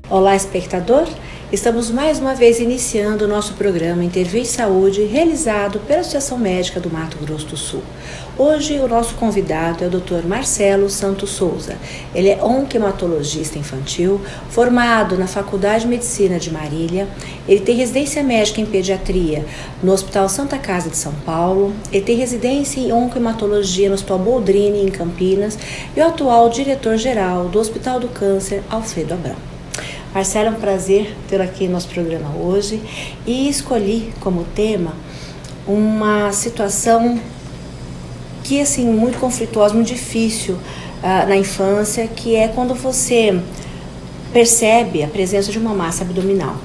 Olá, espectador! Estamos mais uma vez iniciando o nosso programa Intervir Saúde, realizado pela Associação Médica do Mato Grosso do Sul. Hoje o nosso convidado é o Dr. Marcelo Santos Souza. Ele é onquematologista infantil, formado na Faculdade de Medicina de Marília. Ele tem residência médica em pediatria no Hospital Santa Casa de São Paulo. Ele tem residência em onquematologia no Hospital Boldrini, em Campinas, e o atual diretor-geral do Hospital do Câncer, Alfredo Abrão. Marcelo, é um prazer tê-lo aqui no nosso programa hoje e escolhi como tema uma situação que, assim, muito conflituosa, muito difícil na infância, que é quando você percebe a presença de uma massa abdominal.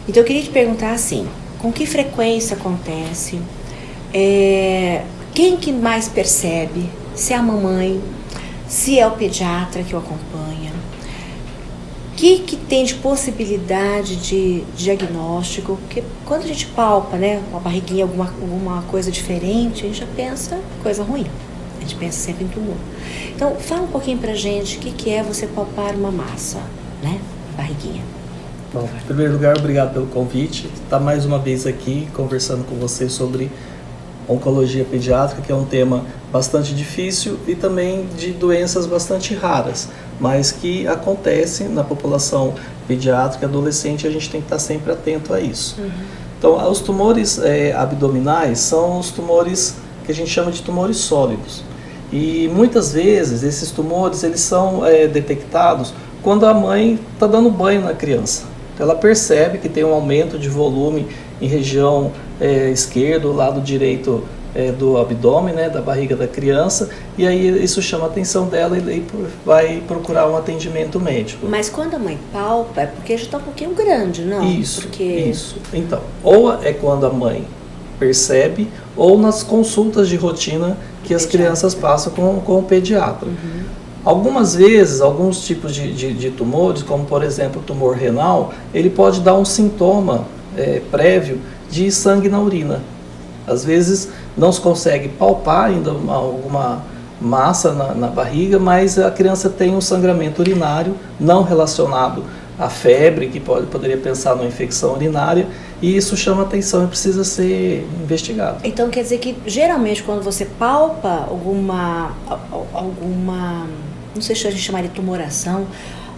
Então eu queria te perguntar assim, com que frequência acontece, quem que mais percebe, se é a mamãe, se é o pediatra que o acompanha, o que tem de possibilidade de diagnóstico? Porque quando a gente palpa, né, uma barriguinha, alguma coisa diferente, a gente já pensa coisa ruim. A gente pensa sempre em tumor. Então, fala um pouquinho pra gente o que é você palpar uma massa, né, barriguinha. Bom, em primeiro lugar, obrigado pelo convite. Estar mais uma vez aqui conversando com você sobre oncologia pediátrica, que é um tema bastante difícil e também de doenças bastante raras, mas que acontecem na população pediátrica, adolescente, e a gente tem que estar sempre atento a isso. Então, os tumores abdominais são os tumores que a gente chama de tumores sólidos. E muitas vezes esses tumores eles são detectados quando a mãe está dando banho na criança. Então, ela percebe que tem um aumento de volume em região esquerda, lado direito do abdômen, né, da barriga da criança, e aí isso chama a atenção dela e vai procurar um atendimento médico. Mas quando a mãe palpa, é porque já está um pouquinho grande, não? Isso. Então, ou é quando a mãe percebe, ou nas consultas de rotina que as crianças passam com o pediatra. Algumas vezes, alguns tipos de tumores, como por exemplo o tumor renal, ele pode dar um sintoma prévio de sangue na urina. Às vezes não se consegue palpar ainda alguma massa na barriga, mas a criança tem um sangramento urinário não relacionado à febre, que poderia pensar numa infecção urinária, e isso chama atenção e precisa ser investigado. Então quer dizer que geralmente quando você palpa alguma não sei se a gente chamaria de tumoração,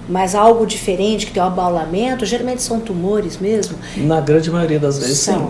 mas algo diferente, que tem um abaulamento, geralmente são tumores mesmo? Na grande maioria das vezes, sim.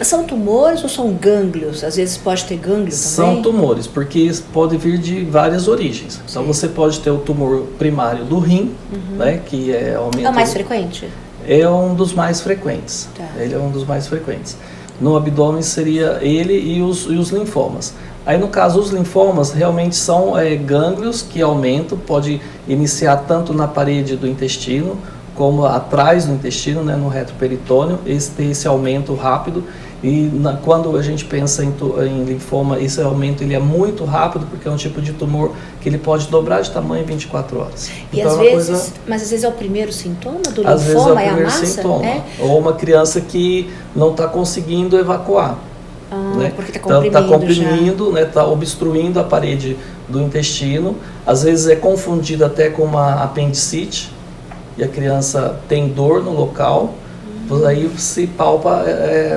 São tumores ou são gânglios? Às vezes pode ter gânglio também? São tumores, porque pode vir de várias origens. Então você pode ter o tumor primário do rim, né, que é aumento... É o mais frequente? É um dos mais frequentes. Tá. Ele é um dos mais frequentes. No abdômen seria ele e os linfomas. Aí no caso os linfomas realmente são gânglios que aumentam, pode iniciar tanto na parede do intestino como atrás do intestino, né, no reto peritônio, esse aumento rápido. E quando a gente pensa em linfoma, esse aumento ele é muito rápido, porque é um tipo de tumor que ele pode dobrar de tamanho em 24 horas. E então, às vezes, mas às vezes é o primeiro sintoma do linfoma, às vezes é o primeiro a massa? sintoma. Ou uma criança que não está conseguindo evacuar. Né? Porque está comprimindo, né? Está obstruindo a parede do intestino. Às vezes é confundido até com uma apendicite e a criança tem dor no local. Aí se palpa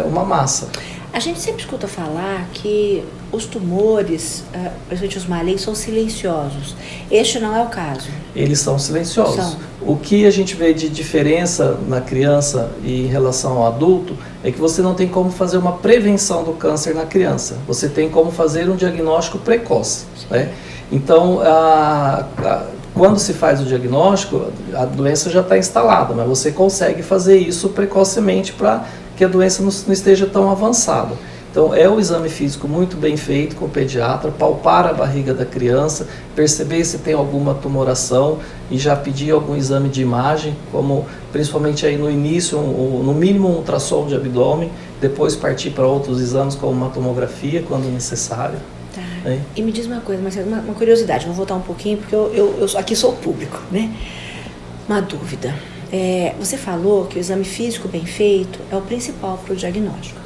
uma massa. A gente sempre escuta falar que os tumores, principalmente os malignos, são silenciosos. Este não é o caso. Eles são silenciosos. O que a gente vê de diferença na criança e em relação ao adulto é que você não tem como fazer uma prevenção do câncer na criança. Você tem como fazer um diagnóstico precoce. Né? Então, quando se faz o diagnóstico, a doença já está instalada, mas você consegue fazer isso precocemente para que a doença não esteja tão avançada. Então é um exame físico muito bem feito com o pediatra, palpar a barriga da criança, perceber se tem alguma tumoração e já pedir algum exame de imagem, como principalmente aí no início, no mínimo um ultrassom de abdômen, depois partir para outros exames como uma tomografia quando necessário. Tá. E me diz uma coisa, Marcelo, uma curiosidade, vou voltar um pouquinho porque eu aqui sou público, né? Uma dúvida. Você falou que o exame físico bem feito é o principal para o diagnóstico.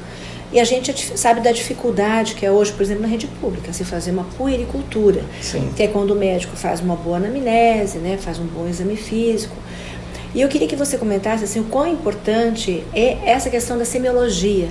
E a gente sabe da dificuldade que é hoje, por exemplo, na rede pública, se fazer uma puericultura. Sim. Que é quando o médico faz uma boa anamnese, né, faz um bom exame físico. E eu queria que você comentasse assim, o quão importante é essa questão da semiologia.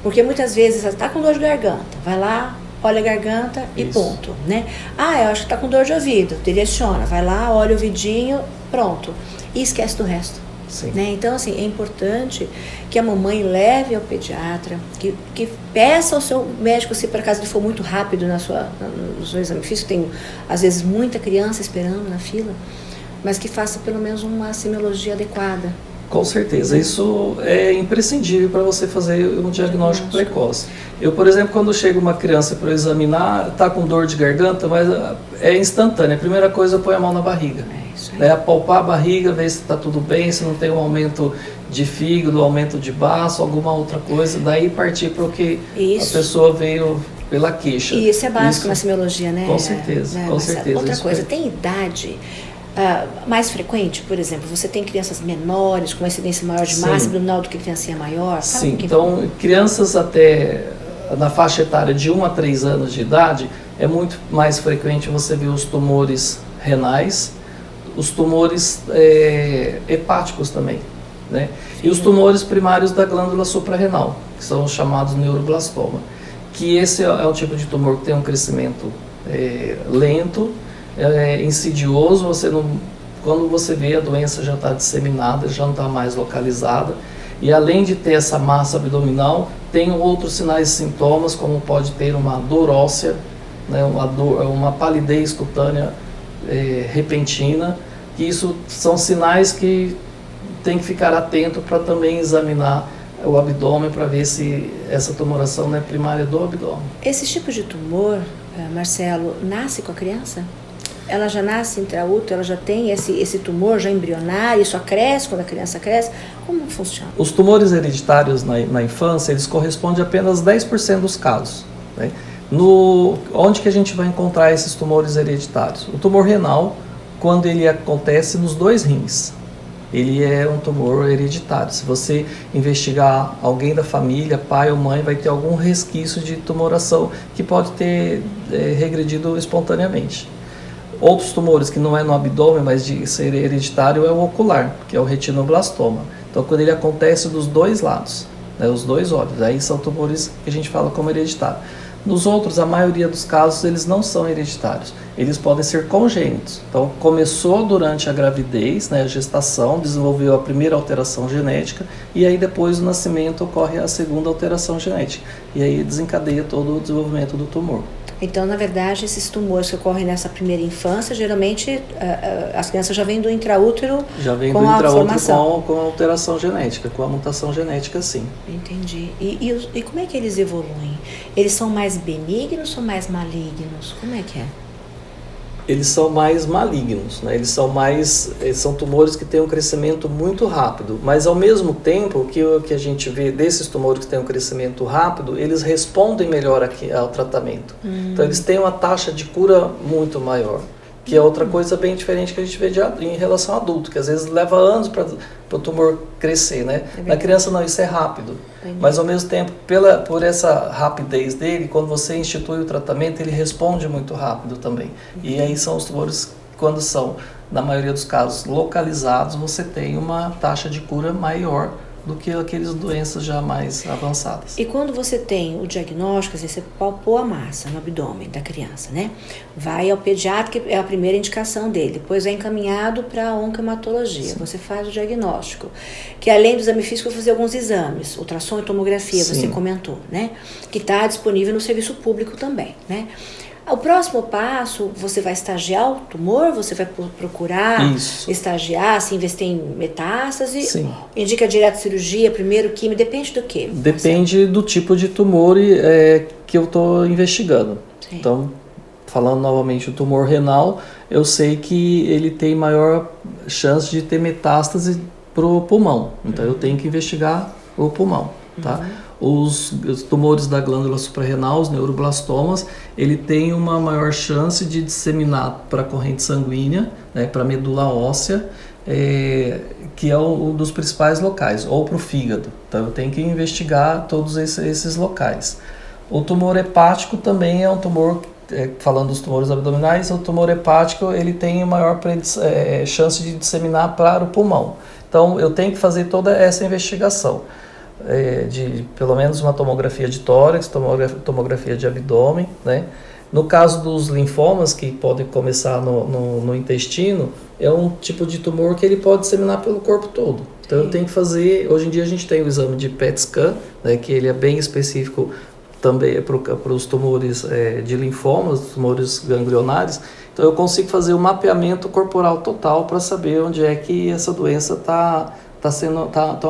Porque muitas vezes você está com dor de garganta, vai lá, olha a garganta e ponto. Né? Eu acho que está com dor de ouvido, direciona, vai lá, olha o ouvidinho, pronto. E esquece do resto. Né? Então, assim, é importante que a mamãe leve ao pediatra, que peça ao seu médico, se por acaso ele for muito rápido no seu exame físico, tem às vezes muita criança esperando na fila, mas que faça pelo menos uma semiologia adequada. Com certeza, isso é imprescindível para você fazer um diagnóstico precoce. Eu, por exemplo, quando chega uma criança para examinar, está com dor de garganta, mas é instantânea. A primeira coisa, eu ponho a mão na barriga. Apalpar a barriga, ver se está tudo bem, se não tem um aumento de fígado, aumento de baço, alguma outra coisa. Daí partir para o que a pessoa veio pela queixa. E isso é básico na semiologia, né? Com certeza, com certeza. Outra coisa, tem idade mais frequente? Por exemplo, você tem crianças menores, com incidência maior de massa abdominal do que criancinha maior? Sim, então crianças até na faixa etária de 1 a 3 anos de idade, é muito mais frequente você ver os tumores renais, os tumores hepáticos também, né? E os tumores primários da glândula suprarrenal, que são os chamados neuroblastoma, que esse é um tipo de tumor que tem um crescimento lento, insidioso, quando você vê a doença já está disseminada, já não está mais localizada, e além de ter essa massa abdominal, tem outros sinais e sintomas, como pode ter uma dor óssea, né, uma palidez cutânea repentina, que isso são sinais que tem que ficar atento para também examinar o abdômen para ver se essa tumoração não é primária do abdômen. Esse tipo de tumor, Marcelo, nasce com a criança? Ela já nasce intraútero, ela já tem esse tumor já embrionário, só cresce quando a criança cresce? Como funciona? Os tumores hereditários na infância, eles correspondem a apenas 10% dos casos, né? Onde que a gente vai encontrar esses tumores hereditários? O tumor renal, quando ele acontece nos 2 rins, ele é um tumor hereditário. Se você investigar alguém da família, pai ou mãe, vai ter algum resquício de tumoração que pode ter regredido espontaneamente. Outros tumores que não é no abdômen, mas de ser hereditário, é o ocular, que é o retinoblastoma. Então, quando ele acontece dos 2 lados, né, os 2 olhos, aí são tumores que a gente fala como hereditário. Nos outros, a maioria dos casos, eles não são hereditários. Eles podem ser congênitos. Então, começou durante a gravidez, né, a gestação, desenvolveu a primeira alteração genética, e aí depois do nascimento ocorre a segunda alteração genética. E aí desencadeia todo o desenvolvimento do tumor. Então, na verdade, esses tumores que ocorrem nessa primeira infância, geralmente as crianças já vêm do intraútero com a formação. Com a alteração genética, com a mutação genética, sim. Entendi. E como é que eles evoluem? Eles são mais benignos ou mais malignos? Como é que é? Eles são mais malignos, né? Eles são tumores que têm um crescimento muito rápido, mas ao mesmo tempo o que a gente vê desses tumores que têm um crescimento rápido, eles respondem melhor ao tratamento. Então eles têm uma taxa de cura muito maior, que é outra coisa bem diferente que a gente vê em relação ao adulto, que às vezes leva anos para o tumor crescer, né? Na criança não, isso é rápido. Mas ao mesmo tempo, por essa rapidez dele, quando você institui o tratamento, ele responde muito rápido também. E aí são os tumores, quando são, na maioria dos casos, localizados, você tem uma taxa de cura maior do que aquelas doenças já mais avançadas. E quando você tem o diagnóstico, você palpou a massa no abdômen da criança, né? Vai ao pediatra, que é a primeira indicação dele, depois é encaminhado para a oncohematologia. Sim. Você faz o diagnóstico, que além do exame físico, vai fazer alguns exames, ultrassom e tomografia, sim, você comentou, né? Que está disponível no serviço público também, né? O próximo passo, você vai estagiar o tumor, você vai procurar estagiar, se investir em metástase, Sim. Indica direto cirurgia, primeiro quimio, depende do quê? Depende do tipo de tumor que eu estou investigando. Sim. Então, falando novamente, o tumor renal, eu sei que ele tem maior chance de ter metástase para o pulmão. Então, eu tenho que investigar o pulmão, tá? Os tumores da glândula suprarrenal, os neuroblastomas, ele tem uma maior chance de disseminar para a corrente sanguínea, né, para a medula óssea, que é um dos principais locais, ou para o fígado. Então eu tenho que investigar todos esses locais. O tumor hepático também é um tumor, falando dos tumores abdominais, o tumor hepático ele tem maior chance de disseminar para o pulmão. Então eu tenho que fazer toda essa investigação. De pelo menos uma tomografia de tórax, tomografia de abdômen, né? No caso dos linfomas, que podem começar no intestino, é um tipo de tumor que ele pode disseminar pelo corpo todo. Então eu tenho que fazer, hoje em dia a gente tem o exame de PET scan, né, que ele é bem específico também para os tumores de linfomas, tumores ganglionares. Então eu consigo fazer o mapeamento corporal total para saber onde é que essa doença está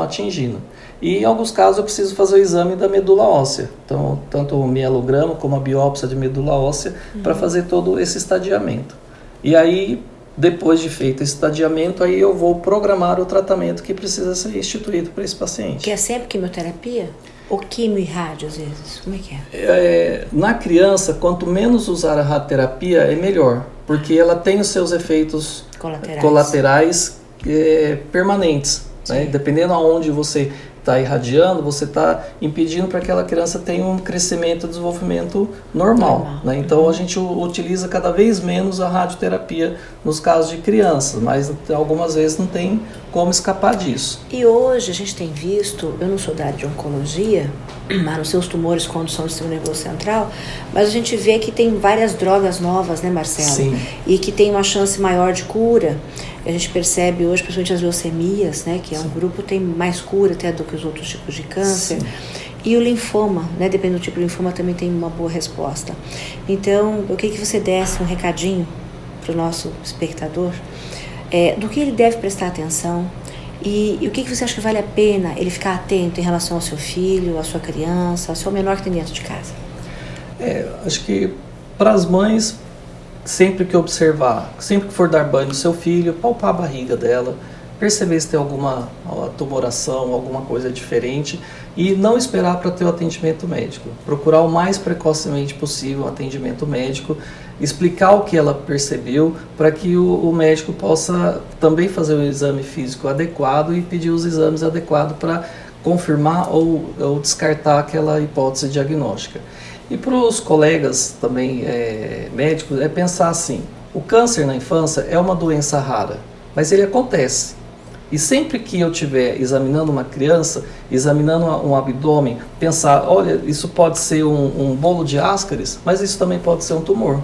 atingindo. E em alguns casos eu preciso fazer o exame da medula óssea, então tanto o mielograma como a biópsia de medula óssea para fazer todo esse estadiamento. E aí, depois de feito esse estadiamento, aí eu vou programar o tratamento que precisa ser instituído para esse paciente. Que é sempre quimioterapia? Ou quimio e rádio às vezes? Como é que é? Na criança, quanto menos usar a radioterapia é melhor, porque ela tem os seus efeitos colaterais permanentes. Né? Dependendo aonde você está irradiando, você está impedindo para que aquela criança tenha um crescimento e desenvolvimento normal. Né? Então a gente utiliza cada vez menos a radioterapia nos casos de crianças, mas algumas vezes não tem como escapar disso. E hoje a gente tem visto, eu não sou da área de oncologia, mas nos seus tumores quando são do sistema nervoso central, mas a gente vê que tem várias drogas novas, né, Marcelo? Sim. E que tem uma chance maior de cura. A gente percebe hoje, principalmente as leucemias, né, que é um grupo que tem mais cura até do que os outros tipos de câncer. Sim. E o linfoma, né, dependendo do tipo de linfoma, também tem uma boa resposta. Então, eu queria que você desse um recadinho para o nosso espectador do que ele deve prestar atenção e o que você acha que vale a pena ele ficar atento em relação ao seu filho, à sua criança, ao seu menor que tem dentro de casa. Acho que para as mães, sempre que observar, sempre que for dar banho no seu filho, palpar a barriga dela, perceber se tem alguma tumoração, alguma coisa diferente e não esperar para ter o atendimento médico. Procurar o mais precocemente possível o atendimento médico, explicar o que ela percebeu para que o médico possa também fazer um exame físico adequado e pedir os exames adequados para confirmar ou descartar aquela hipótese diagnóstica. E para os colegas também médicos, pensar assim, o câncer na infância é uma doença rara, mas ele acontece. E sempre que eu estiver examinando uma criança, examinando um abdômen, pensar, olha, isso pode ser um bolo de ascaris, mas isso também pode ser um tumor.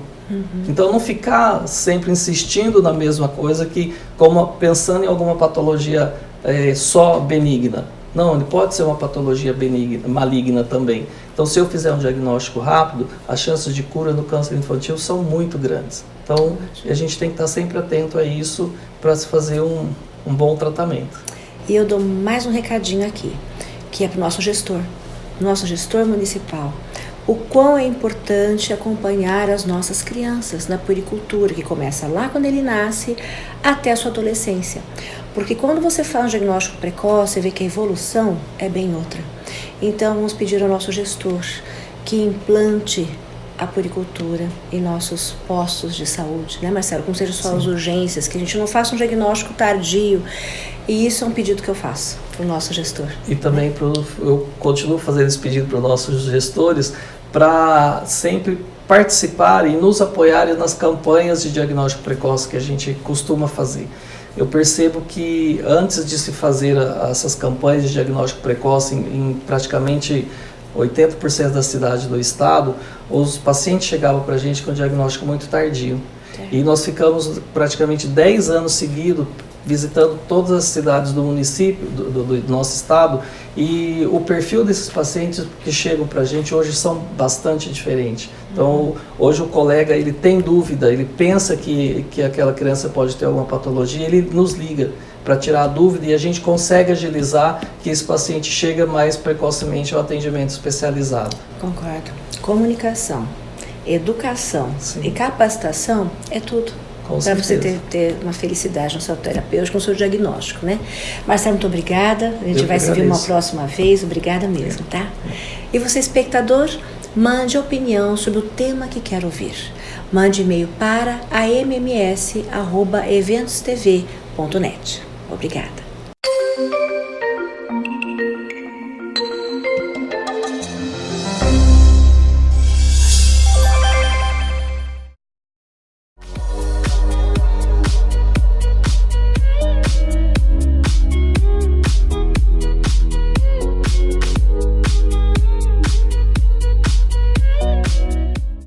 Então não ficar sempre insistindo na mesma coisa, como pensando em alguma patologia só benigna. Não, ele pode ser uma patologia benigna, maligna também. Então, se eu fizer um diagnóstico rápido, as chances de cura no câncer infantil são muito grandes. Então, a gente tem que estar sempre atento a isso para se fazer um bom tratamento. E eu dou mais um recadinho aqui, que é para o nosso gestor municipal. O quão é importante acompanhar as nossas crianças na puericultura, que começa lá quando ele nasce até a sua adolescência. Porque quando você faz um diagnóstico precoce, você vê que a evolução é bem outra. Então, vamos pedir ao nosso gestor que implante a puericultura em nossos postos de saúde, né, Marcelo? Como seja só as urgências, que a gente não faça um diagnóstico tardio. E isso é um pedido que eu faço para o nosso gestor. E também eu continuo fazendo esse pedido para os nossos gestores para sempre participar e nos apoiarem nas campanhas de diagnóstico precoce que a gente costuma fazer. Eu percebo que antes de se fazer essas campanhas de diagnóstico precoce em praticamente 80% da cidade do estado, os pacientes chegavam para a gente com um diagnóstico muito tardio. E nós ficamos praticamente 10 anos seguidos visitando todas as cidades do município, do nosso estado, e o perfil desses pacientes que chegam para a gente hoje são bastante diferentes. Então, hoje o colega, ele tem dúvida, ele pensa que aquela criança pode ter alguma patologia, ele nos liga para tirar a dúvida e a gente consegue agilizar que esse paciente chega mais precocemente ao atendimento especializado. Concordo. Comunicação, educação e capacitação é tudo. Para você ter uma felicidade no seu terapêutico, no seu diagnóstico, né? Marcelo, muito obrigada. A gente vai se ver uma próxima vez. Obrigada mesmo, tá? E você, espectador, mande opinião sobre o tema que quer ouvir. Mande e-mail para amms@eventostv.net. Obrigada.